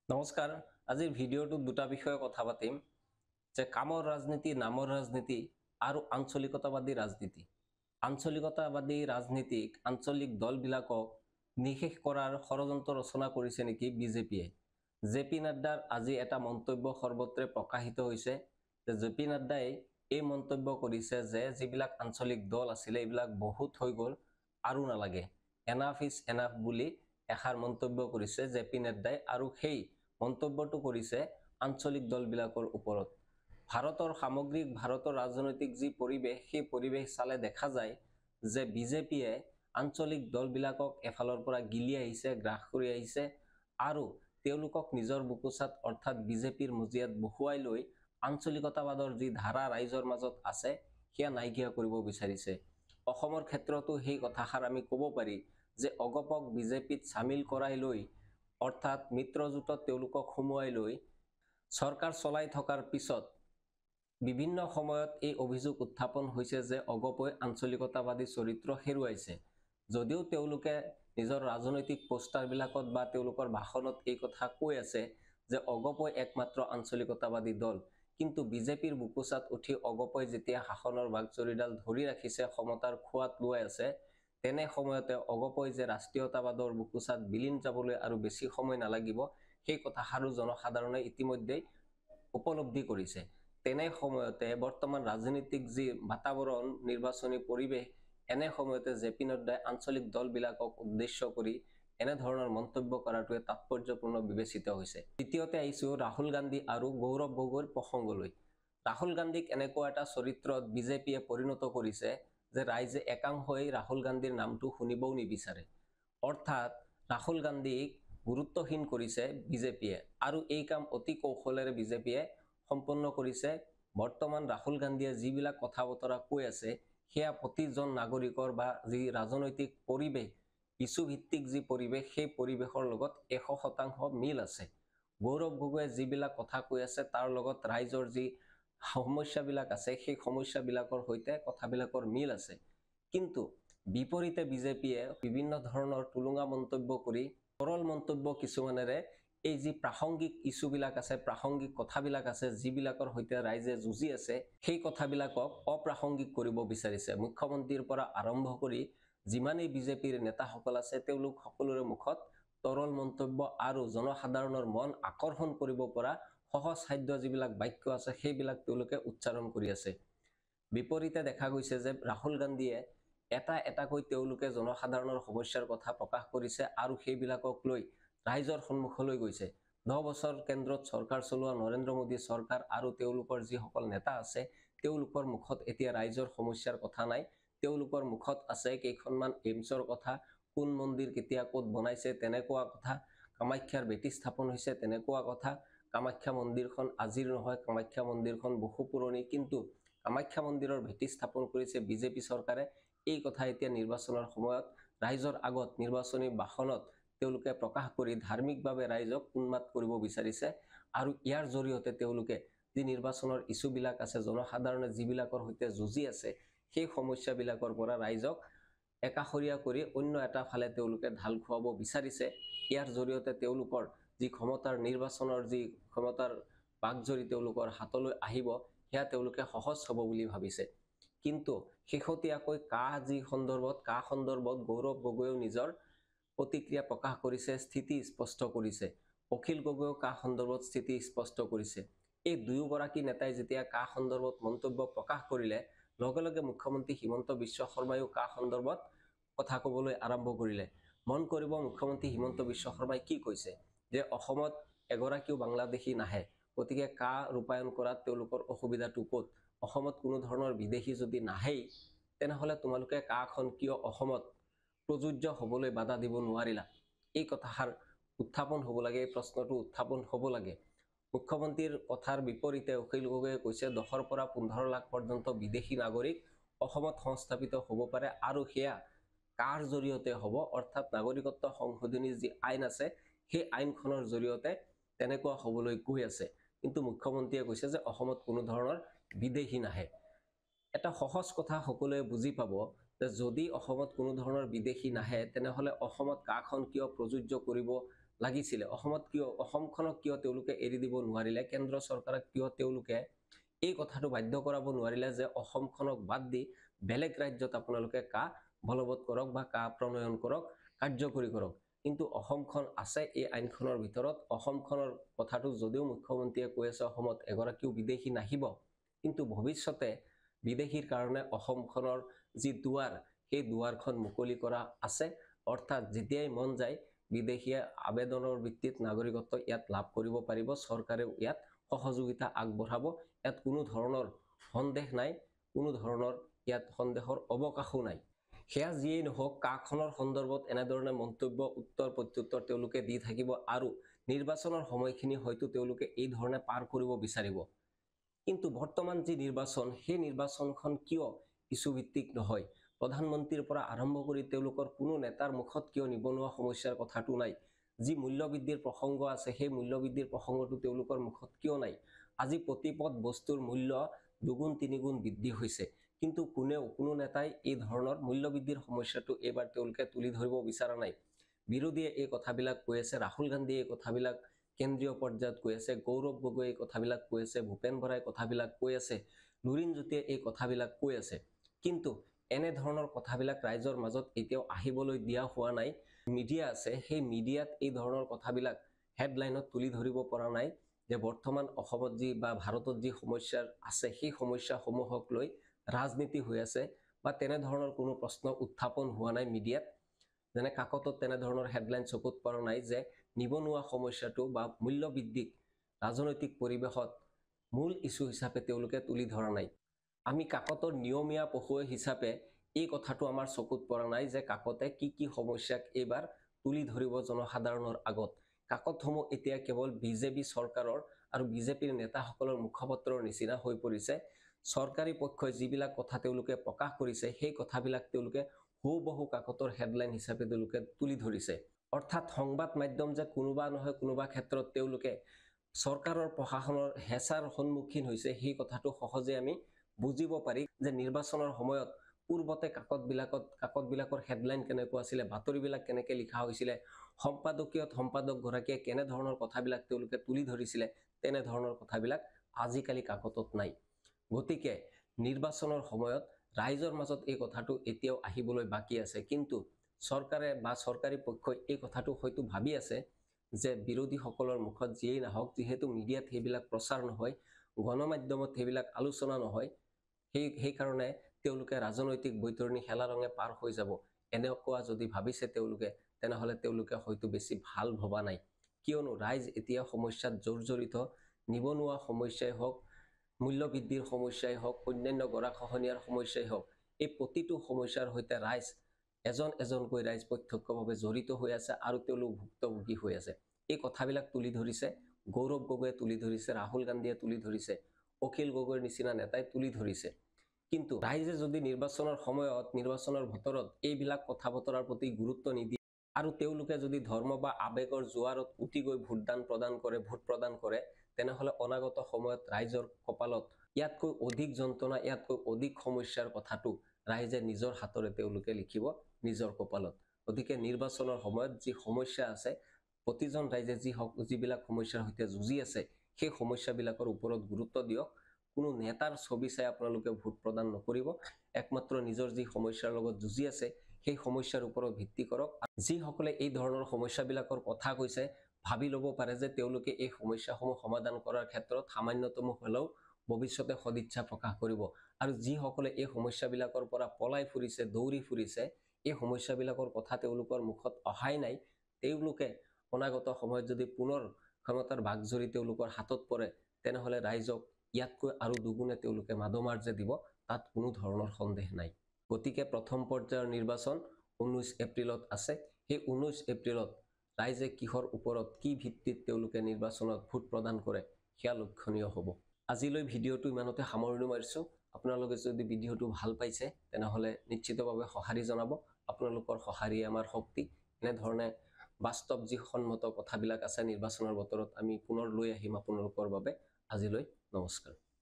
নমস্কাৰ। আজিৰ ভিডিঅ'টোত দুটা বিষয়ে কথা পাতিম যে কামৰ ৰাজনীতি, নামৰ ৰাজনীতি আৰু আঞ্চলিকতাবাদী ৰাজনীতি। আঞ্চলিকতাবাদী ৰাজনীতিক আঞ্চলিক দলবিলাকক নিশেষ কৰাৰ ষড়যন্ত্ৰ ৰচনা কৰিছে নেকি বিজেপিয়ে। জে পি নাড্ডাৰ আজি এটা মন্তব্য সৰ্বত্ৰে প্ৰকাশিত হৈছে যে জে পি নাড্ডাই এই মন্তব্য কৰিছে যে যিবিলাক আঞ্চলিক দল আছিলে এইবিলাক বহুত হৈ গ'ল আৰু নালাগে, এনাফ ইজ এনাফ বুলি এষাৰ মন্তব্য কৰিছে জে পি নাড্ডাই আৰু সেই মন্তব্যটো কৰিছে আঞ্চলিক দলবিলাকৰ ওপৰত। ভাৰতৰ সামগ্ৰিক ভাৰতৰ ৰাজনৈতিক যি পৰিৱেশ সেই পৰিৱেশ চালে দেখা যায় যে বিজেপিয়ে আঞ্চলিক দলবিলাকক এফালৰ পৰা গিলি আহিছে, গ্ৰাস কৰি আহিছে আৰু তেওঁলোকক নিজৰ বুকুচাত অৰ্থাৎ বিজেপিৰ মজিয়াত বহুৱাই লৈ আঞ্চলিকতাবাদৰ যি ধাৰা ৰাইজৰ মাজত আছে সেয়া নাইকিয়া কৰিব বিচাৰিছে। অসমৰ ক্ষেত্ৰতো সেই কথাষাৰ আমি ক'ব পাৰি যে অগপক বিজেপিত চামিল কৰাই লৈ অৰ্থাৎ মিত্ৰজোঁটত তেওঁলোকক সুমুৱাই লৈ চৰকাৰ চলাই থকাৰ পিছত বিভিন্ন সময়ত এই অভিযোগ উত্থাপন হৈছে যে অগপই আঞ্চলিকতাবাদী চৰিত্ৰ হেৰুৱাইছে। যদিও তেওঁলোকে নিজৰ ৰাজনৈতিক পোষ্টাৰবিলাকত বা তেওঁলোকৰ ভাষণত এই কথা কৈ আছে যে অগপই একমাত্ৰ আঞ্চলিকতাবাদী দল, কিন্তু বিজেপিৰ বুকুচাত উঠি অগপই যেতিয়া শাসনৰ বাগজৰীডাল ধৰি ৰাখিছে, ক্ষমতাৰ খোৱাত লোৱাই আছে, তেনে সময়তে অগপই যে ৰাষ্ট্ৰীয়তাবাদৰ বুকুচাত বিলীন যাবলৈ আৰু বেছি সময় নালাগিব সেই কথাষাৰো জনসাধাৰণে ইতিমধ্যেই উপলব্ধি কৰিছে। তেনে সময়তে বৰ্তমান ৰাজনীতিক যি বাতাবৰণ, নিৰ্বাচনী পৰিৱেশ, এনে সময়তে জে পি নাড্ডাই আঞ্চলিক দলবিলাকক উদ্দেশ্য কৰি এনেধৰণৰ মন্তব্য কৰাটোৱে তাৎপৰ্যপূৰ্ণ বিবেচিত হৈছে। দ্বিতীয়তে আহিছোঁ ৰাহুল গান্ধী আৰু গৌৰৱ গগৈৰ প্ৰসংগলৈ। ৰাহুল গান্ধীক এনেকুৱা এটা চৰিত্ৰত বিজেপিয়ে পৰিণত কৰিছে যে ৰাইজে একাংশই ৰাহুল গান্ধীৰ নামটো শুনিবও নিবিচাৰে। অৰ্থাৎ ৰাহুল গান্ধীক গুৰুত্বহীন কৰিছে বিজেপিয়ে আৰু এই কাম অতি কৌশলেৰে বিজেপিয়ে সম্পন্ন কৰিছে। বৰ্তমান ৰাহুল গান্ধীয়ে যিবিলাক কথা বতৰা কৈ আছে সেয়া প্ৰতিজন নাগৰিকৰ বা যি ৰাজনৈতিক পৰিৱেশ, ইছ্যুভিত্তিক যি পৰিৱেশ, সেই পৰিৱেশৰ লগত 100% মিল আছে। গৌৰৱ গগৈয়ে যিবিলাক কথা কৈ আছে তাৰ লগত ৰাইজৰ যি সমস্যাবিলাক আছে সেই সমস্যাবিলাকৰ সৈতে কথাবিলাকৰ মিল আছে। কিন্তু বিপৰীতে বিজেপিয়ে বিভিন্ন ধৰণৰ টুলুঙা মন্তব্য কৰি সৰল মন্তব্য কিছুমানেৰে এই যি প্ৰাসংগিক ইছ্যুবিলাক আছে, প্ৰাসংগিক কথাবিলাক আছে, যিবিলাকৰ সৈতে ৰাইজে যুঁজি আছে, সেই কথাবিলাকক অপ্ৰাসংগিক কৰিব বিচাৰিছে। মুখ্যমন্ত্ৰীৰ পৰা আৰম্ভ কৰি যিমানেই বিজেপিৰ নেতাসকল আছে তেওঁলোক সকলোৰে মুখত তৰল মন্তব্য আৰু জনসাধাৰণৰ মন আকৰ্ষণ কৰিব পৰা সহজসাধ্য যিবিলাক বাক্য আছে সেইবিলাক তেওঁলোকে উচ্চাৰণ কৰি আছে। বিপৰীতে দেখা গৈছে যে ৰাহুল গান্ধীয়ে এটা এটাকৈ তেওঁলোকে জনসাধাৰণৰ সমস্যাৰ কথা প্ৰকাশ কৰিছে আৰু সেইবিলাকক লৈ ৰাইজৰ সন্মুখলৈ গৈছে। 9 বছৰ কেন্দ্ৰত চৰকাৰ চলোৱা নৰেন্দ্ৰ মোদী চৰকাৰ আৰু তেওঁলোকৰ যিসকল নেতা আছে তেওঁলোকৰ মুখত এতিয়া ৰাইজৰ সমস্যাৰ কথা নাই। তেওঁলোকৰ মুখত আছে কেইখনমান এইমছৰ কথা, কোন মন্দিৰ কেতিয়া ক'ত বনাইছে তেনেকুৱা কথা, কামাখ্যাৰ ভেটি স্থাপন হৈছে তেনেকুৱা কথা। কামাখ্যা মন্দিৰখন আজিৰ নহয়, কামাখ্যা মন্দিৰখন বহু পুৰণি, কিন্তু কামাখ্যা মন্দিৰৰ ভেটি স্থাপন কৰিছে বিজেপি চৰকাৰে। এই কথা এতিয়া নিৰ্বাচনৰ সময়ত ৰাইজৰ আগত নিৰ্বাচনী ভাষণত তেওঁলোকে প্ৰকাশ কৰি ধাৰ্মিকভাৱে ৰাইজক উন্মাদ কৰিব বিচাৰিছে আৰু ইয়াৰ জৰিয়তে তেওঁলোকে যি নিৰ্বাচনৰ ইছ্যুবিলাক আছে, জনসাধাৰণে যিবিলাকৰ সৈতে যুঁজি আছে সেই সমস্যাবিলাকৰ পৰা ৰাইজক একাষৰীয়া কৰি অন্য এটা ফালে তেওঁলোকে ঢাল খুৱাব বিচাৰিছে। ইয়াৰ জৰিয়তে তেওঁলোকৰ যি ক্ষমতাৰ নিৰ্বাচনৰ যি ক্ষমতাৰ বাগজৰী তেওঁলোকৰ হাতলৈ আহিব সেয়া তেওঁলোকে সহজ হ'ব বুলি ভাবিছে। কিন্তু শেহতীয়াকৈ কা সন্দৰ্ভত গৌৰৱ গগৈয়েও নিজৰ প্ৰতিক্ৰিয়া প্ৰকাশ কৰিছে, স্থিতি স্পষ্ট কৰিছে। অখিল গগৈয়েও কা সন্দৰ্ভত স্থিতি স্পষ্ট কৰিছে। এই দুয়োগৰাকী নেতাই যেতিয়া কা সন্দৰ্ভত মন্তব্য প্ৰকাশ কৰিলে লগে লগে মুখ্যমন্ত্ৰী হিমন্ত বিশ্ব শৰ্মায়ো কা সন্দৰ্ভত কথা ক'বলৈ আৰম্ভ কৰিলে। মন কৰিব মুখ্যমন্ত্ৰী হিমন্ত বিশ্ব শৰ্মাই কি কৈছে যে অসমত এগৰাকীও বাংলাদেশী নাহে, গতিকে কা ৰূপায়ণ কৰাত তেওঁলোকৰ অসুবিধাটো ক'ত? অসমত কোনো ধৰণৰ বিদেশী যদি নাহেই তেনেহ'লে তোমালোকে কাখন কিয় অসমত প্ৰযোজ্য হ'বলৈ বাধা দিব নোৱাৰিলা? এই কথাষাৰ উত্থাপন হ'ব লাগে, এই প্ৰশ্নটো উত্থাপন হ'ব লাগে। মুখ্যমন্ত্ৰীৰ কথাৰ বিপৰীতে অখিল গগৈয়ে কৈছে 10ৰ পৰা 15 লাখ পৰ্যন্ত বিদেশী নাগৰিক অসমত সংস্থাপিত হ'ব পাৰে আৰু সেয়া কাৰ জৰিয়তে হ'ব, অৰ্থাৎ নাগৰিকত্ব সংশোধনী যি আইন আছে সেই আইনখনৰ জৰিয়তে তেনেকুৱা হ'বলৈ গৈ আছে। কিন্তু মুখ্যমন্ত্ৰীয়ে কৈছে যে অসমত কোনো ধৰণৰ বিদেশী নাহে। এটা সহজ কথা সকলোৱে বুজি পাব যে যদি অসমত কোনো ধৰণৰ বিদেশী নাহে তেনেহ'লে অসমত কাখন কিয় প্ৰযোজ্য কৰিব লাগিছিলে অসমখনক কিয় তেওঁলোকে এৰি দিব নোৱাৰিলে কেন্দ্ৰ চৰকাৰক কিয় তেওঁলোকে এই কথাটো বাধ্য কৰাব নোৱাৰিলে যে অসমখনক বাদ দি বেলেগ ৰাজ্যত আপোনালোকে কা বলবৎ কৰক বা কা প্ৰণয়ন কৰক কাৰ্যকৰী কৰক কিন্তু অসমখন আছে এই আইনখনৰ ভিতৰত অসমখনৰ কথাটো যদিও মুখ্যমন্ত্ৰীয়ে কৈ আছে অসমত এগৰাকীও বিদেশী নাহিব কিন্তু ভৱিষ্যতে বিদেশীৰ কাৰণে অসমখনৰ যি দুৱাৰ সেই দুৱাৰখন মুকলি কৰা আছে অৰ্থাৎ যেতিয়াই মন যায় বিদেশীয়ে আবেদনৰ ভিত্তিত নাগৰিকত্ব ইয়াত লাভ কৰিব পাৰিব চৰকাৰেও ইয়াত সহযোগিতা আগবঢ়াব ইয়াত কোনো ধৰণৰ সন্দেহ নাই কোনো ধৰণৰ ইয়াত সন্দেহৰ অৱকাশো নাই সেয়া যিয়েই নহওক কাখনৰ সন্দৰ্ভত এনেধৰণে মন্তব্য উত্তৰ প্ৰত্যুত্তৰ তেওঁলোকে দি থাকিব আৰু নিৰ্বাচনৰ সময়খিনি হয়তো তেওঁলোকে এই ধৰণে পাৰ কৰিব বিচাৰিব কিন্তু বৰ্তমান যি নিৰ্বাচন সেই নিৰ্বাচনখন কিয় ইছ্যুভিত্তিক নহয় প্ৰধানমন্ত্ৰীৰ পৰা আৰম্ভ কৰি তেওঁলোকৰ কোনো নেতাৰ মুখত কিয় নিবনুৱা সমস্যাৰ কথাটো নাই যি মূল্যবৃদ্ধিৰ প্ৰসংগ আছে সেই মূল্যবৃদ্ধিৰ প্ৰসংগটো তেওঁলোকৰ মুখত কিয় নাই আজি প্ৰতিপদ বস্তুৰ মূল্য দুগুণ তিনিগুণ বৃদ্ধি হৈছে কিন্তু কোনো নেতাই এই ধৰণৰ মূল্যবৃদ্ধিৰ সমস্যাটো এবাৰ তেওঁলোকে তুলি ধৰিব বিচৰা নাই বিৰোধীয়ে এই কথাবিলাক কৈ আছে ৰাহুল গান্ধীয়ে এই কথাবিলাক কেন্দ্ৰীয় পৰ্যায়ত কৈ আছে গৌৰৱ গগৈ এই কথাবিলাক কৈ আছে ভূপেন বৰাই কথাবিলাক কৈ আছে লুৰিণ জ্যোতিয়ে এই কথাবিলাক কৈ আছে কিন্তু এনে ধৰণৰ কথাবিলাক ৰাইজৰ মাজত এতিয়াও আহিবলৈ দিয়া হোৱা নাই মিডিয়া আছে সেই মিডিয়াত এই ধৰণৰ কথাবিলাক হেডলাইনত তুলি ধৰিব পৰা নাই যে বৰ্তমান অসমত যি বা ভাৰতত যি সমস্যা আছে সেই সমস্যাসমূহক লৈ ৰাজনীতি হৈ আছে বা তেনে ধৰণৰ কোনো প্ৰশ্ন উত্থাপন হোৱা নাই মিডিয়াত যেনে কাকতত তেনে ধৰণৰ হেডলাইন চকুত পৰা নাই যে নিবনুৱা সমস্যাটো বা মূল্যবৃদ্ধিক ৰাজনৈতিক পৰিৱেশত মূল ইস্যু হিচাপে তেওঁলোকে তুলি ধৰা নাই আমি কাকতৰ নিয়মীয়া পঢ়ুৱৈ হিচাপে এই কথাটো আমাৰ চকুত পৰা নাই যে কাকতে কি সমস্যাক এইবাৰ তুলি ধৰিব জনসাধাৰণৰ আগত কাকতসমূহ এতিয়া কেৱল বিজেপি চৰকাৰৰ আৰু বিজেপিৰ নেতাসকলৰ মুখপত্ৰৰ নিচিনা হৈ পৰিছে চৰকাৰী পক্ষই যিবিলাক কথা তেওঁলোকে প্ৰকাশ কৰিছে সেই কথাবিলাক তেওঁলোকে হুবহু কাকতৰ হেডলাইন হিচাপে তেওঁলোকে তুলি ধৰিছে অৰ্থাৎ সংবাদ মাধ্যম যে কোনোবা নহয় কোনোবা ক্ষেত্ৰত তেওঁলোকে চৰকাৰৰ প্ৰশাসনৰ হেঁচাৰ সন্মুখীন হৈছে সেই কথাটো সহজে আমি বুজিব পাৰি যে নিৰ্বাচনৰ সময়ত পূৰ্বতে কাকতবিলাকৰ হেডলাইন কেনেকুৱা আছিলে বাতৰিবিলাক কেনেকৈ লিখা হৈছিলে সম্পাদক গৰাকীয়ে কেনে ধৰণৰ কথাবিলাক তেওঁলোকে তুলি ধৰিছিলে তেনে ধৰণৰ কথাবিলাক আজিকালি কাকতত নাই গতিকে নিৰ্বাচনৰ সময়ত ৰাইজৰ মাজত এই কথাটো এতিয়াও আহিবলৈ বাকী আছে কিন্তু চৰকাৰে বা চৰকাৰী পক্ষই এই কথাটো হয়তো ভাবি আছে যে বিৰোধীসকলৰ মুখত যিয়েই নাহক যিহেতু মিডিয়াত সেইবিলাক প্ৰচাৰ নহয় গণমাধ্যমত সেইবিলাক আলোচনা নহয় সেইকাৰণে তেওঁলোকে ৰাজনৈতিক বৈতৰণী খেলা ৰঙে পাৰ হৈ যাব এনেকুৱা যদি ভাবিছে তেওঁলোকে তেনেহলে তেওঁলোকে হয়তো বেছি ভাল ভবা নাই কিয়নো ৰাইজ এতিয়া সমস্যাত জৰ্জৰিত নিবনুৱা সমস্যাই হওক মূল্যবৃদ্ধিৰ সমস্যাই হওক অন্যান্য গৰাখহনীয়াৰ সমস্যাই হওক এই প্ৰতিটো সমস্যাৰ সৈতে ৰাইজ এজনকৈ ৰাইজ প্ৰত্যক্ষভাৱে জড়িত হৈ আছে আৰু তেওঁলোক ভুক্তভোগী হৈ আছে এই কথাবিলাক তুলি ধৰিছে গৌৰৱ গগৈয়ে তুলি ধৰিছে ৰাহুল গান্ধীয়ে তুলি ধৰিছে অখিল গগৈৰ নিচিনা নেতাই তুলি ধৰিছে কিন্তু ৰাইজে যদি নিৰ্বাচনৰ সময়ত নিৰ্বাচনৰ ভিতৰত এইবিলাক কথা বতৰাৰ প্ৰতি গুৰুত্ব নিদিয়ে আৰু তেওঁলোকে যদি ধৰ্ম বা আবেগৰ জোৱাৰত উটি গৈ ভোট প্ৰদান কৰে তেনেহলে অনাগত সময়ত ৰাইজৰ কপালত ইয়াতকৈ অধিক যন্ত্ৰণা ইয়াতকৈ অধিক সমস্যাৰ কথাটো ৰাইজে নিজৰ হাতৰে তেওঁলোকে লিখিব নিজৰ কপালত গতিকে নিৰ্বাচনৰ সময়ত যি সমস্যা আছে প্ৰতিজন ৰাইজে যিবিলাক সমস্যাৰ সৈতে যুঁজি আছে সেই সমস্যাবিলাকৰ ওপৰত গুৰুত্ব দিয়ক কোনো নেতাৰ ছবি চাই আপোনালোকে ভোট প্ৰদান নকৰিব একমাত্ৰ নিজৰ যি সমস্যাৰ লগত যুঁজি আছে সেই সমস্যাৰ ওপৰত ভিত্তি কৰক যিসকলে এই ধৰণৰ সমস্যাবিলাকৰ কথা কৈছে ভাবি ল'ব পাৰে যে তেওঁলোকে এই সমস্যাসমূহ সমাধান কৰাৰ ক্ষেত্ৰত সামান্যতম হ'লেও ভৱিষ্যতে সদিচ্ছা প্ৰকাশ কৰিব আৰু যিসকলে এই সমস্যাবিলাকৰ পৰা পলাই ফুৰিছে দৌৰি ফুৰিছে এই সমস্যাবিলাকৰ কথা তেওঁলোকৰ মুখত অহাই নাই তেওঁলোকে অনাগত সময়ত যদি পুনৰ ক্ষমতাৰ ভাগজৰি তেওঁলোকৰ হাতত পৰে তেনেহলে ৰাইজক ইয়াতকৈ আৰু দুগুণে তেওঁলোকে মাধমাৰ্জে দিব তাত কোনো ধৰণৰ সন্দেহ নাই গতিকে প্ৰথম পৰ্যায়ৰ নিৰ্বাচন 19 এপ্ৰিলত আছে সেই 19 এপ্ৰিলত ৰাইজে কিহৰ ওপৰত কি ভিত্তিত তেওঁলোকে নিৰ্বাচনত ভোট প্ৰদান কৰে সেয়া লক্ষণীয় হ'ব আজিলৈ ভিডিঅ'টো ইমানতে সামৰণি মাৰিছো আপোনালোকে যদি ভিডিঅ'টো ভাল পাইছে তেনেহলে নিশ্চিতভাৱে সঁহাৰি জনাব আপোনালোকৰ সঁহাৰিয়ে আমাৰ শক্তি এনে ধৰণে বাস্তৱ যি সন্মত কথাবিলাক আছে নিৰ্বাচনৰ বতৰত আমি পুনৰ লৈ আহিম আপোনালোকৰ বাবে আজিলৈ নমস্কাৰ